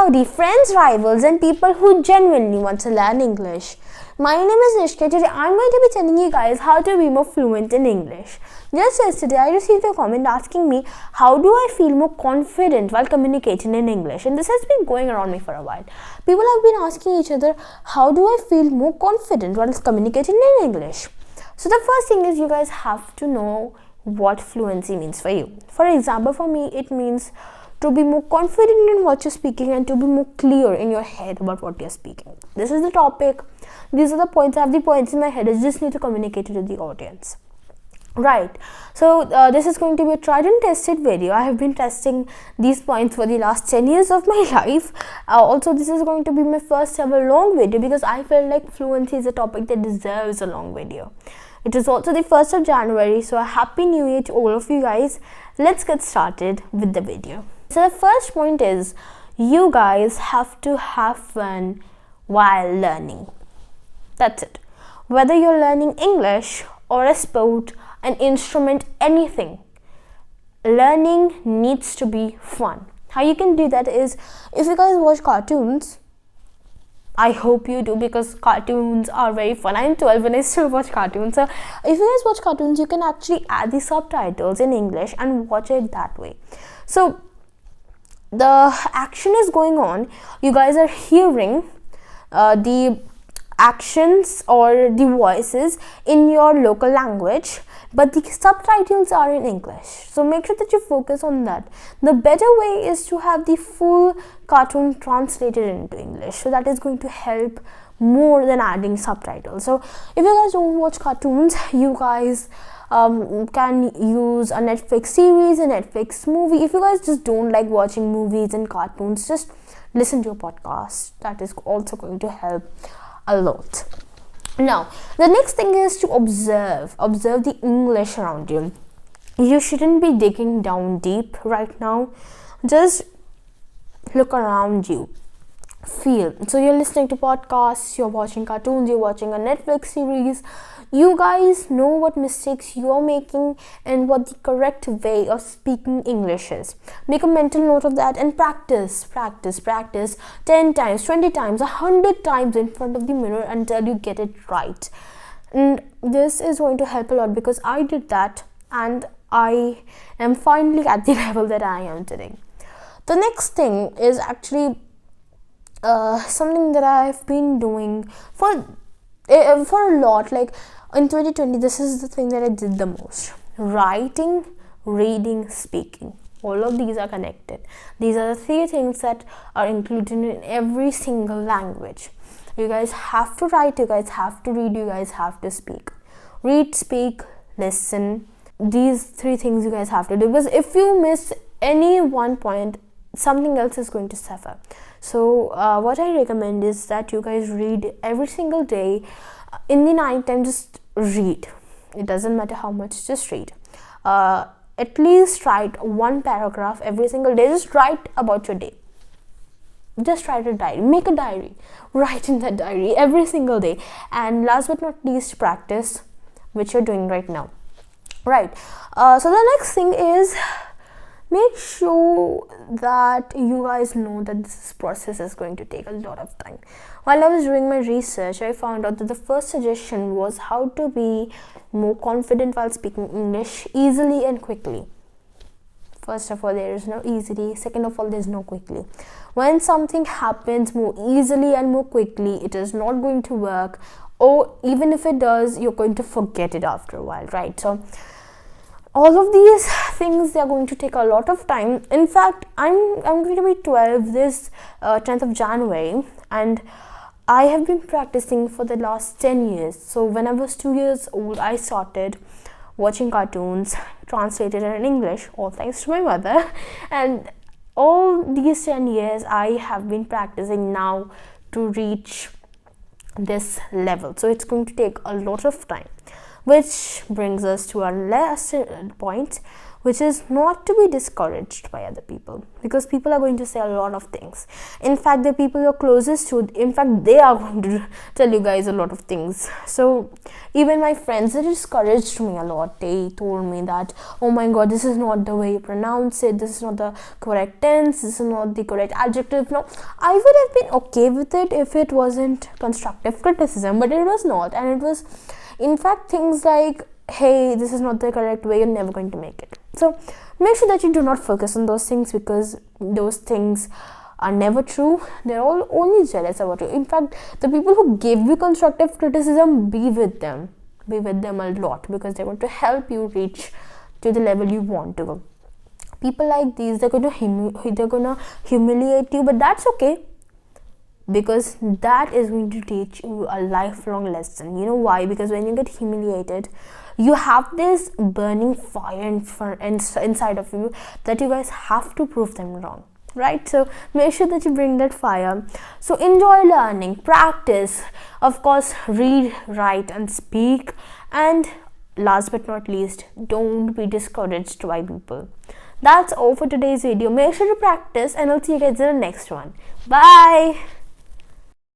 howdy friends, rivals and people who genuinely want to learn English. My name is Nishka. Today I'm going to be telling you guys how to be more fluent in English. Just yesterday I received a comment asking me how do I feel more confident while communicating in English, and this has been going around me for a while. People have been asking each other how do I feel more confident while communicating in English. So the first thing is you guys have to know what fluency means for you. For example, for me it means to be more confident in what you're speaking and to be more clear in your head about what you're speaking. This is the topic, these are the points, I have the points in my head, I just need to communicate it to the audience. Right, so this is going to be a tried and tested video. I have been testing these points for the last 10 years of my life. Also, this is going to be my first ever long video because I felt like fluency is a topic that deserves a long video. It is also the 1st of January, so a happy new year to all of you guys. Let's get started with the video. So the first point is you guys have to have fun while learning. That's it. Whether you're learning English or a sport, an instrument, anything, learning needs to be fun. How you can do that is, if you guys watch cartoons, I hope you do because cartoons are very fun. I'm 12 and I still watch cartoons. So if you guys watch cartoons, you can actually add the subtitles in English and watch it that way. So the action is going on, you guys are hearing the actions or the voices in your local language, but the subtitles are in English, so make sure that you focus on that. The better way is to have the full cartoon translated into English, so that is going to help more than adding subtitles. So if you guys don't watch cartoons, you guys can use a Netflix series, a Netflix movie. If you guys just don't like watching movies and cartoons, just listen to a podcast. That is also going to help a lot. Now, the next thing is to observe the English around you. You shouldn't be digging down deep right now. Just look around you. Feel. So you're listening to podcasts, you're watching cartoons, you're watching a Netflix series. You guys know what mistakes you're making and what the correct way of speaking English is. Make a mental note of that and practice 10 times, 20 times, 100 times in front of the mirror until you get it right. And this is going to help a lot because I did that and I am finally at the level that I am today. The next thing is actually something that I've been doing for a lot. Like in 2020, this is the thing that I did the most: writing, reading, speaking. All of these are connected. These are the 3 things that are included in every single language. You guys have to write, you guys have to read, you guys have to speak. Read, speak, listen. These 3 things you guys have to do, because if you miss any one point, something else is going to suffer. So what I recommend is that you guys read every single day. In the night time, just read. It doesn't matter how much, just read. At least write 1 paragraph every single day. Just write about your day. Just write a diary. Make a diary. Write in that diary every single day. And last but not least, practice, which you're doing right now. Right. So the next thing is, make sure that you guys know that this process is going to take a lot of time. While I was doing my research, I found out that the first suggestion was how to be more confident while speaking English easily and quickly. First of all, there is no easily. Second of all, there is no quickly. When something happens more easily and more quickly, it is not going to work, or even if it does, you're going to forget it after a while, right? So all of these things, they are going to take a lot of time. In fact, I'm going to be 12 this 10th of January, and I have been practicing for the last 10 years. So when I was 2 years old, I started watching cartoons translated in English, all thanks to my mother. And all these 10 years, I have been practicing now to reach this level. So it's going to take a lot of time. Which brings us to our last point, which is not to be discouraged by other people, because people are going to say a lot of things. In fact, the people you're closest to, in fact, they are going to tell you guys a lot of things. So even my friends, they discouraged me a lot. They told me that, oh my god, this is not the way you pronounce it, this is not the correct tense, this is not the correct adjective. No, I would have been okay with it if it wasn't constructive criticism, but it was not. And it was in fact things like, hey, this is not the correct way, you're never going to make it. So make sure that you do not focus on those things, because those things are never true. They're all only jealous about you. In fact, the people who give you constructive criticism, be with them a lot, because they're going to help you reach to the level you want to go. People like these, they're going to humiliate you, but that's okay, because that is going to teach you a lifelong lesson. You know why? Because when you get humiliated, you have this burning fire inside of you that you guys have to prove them wrong, right? So make sure that you bring that fire. So enjoy learning, practice, of course, read, write and speak, and last but not least, don't be discouraged by people. That's all for today's video. Make sure to practice, and I'll see you guys in the next one. Bye.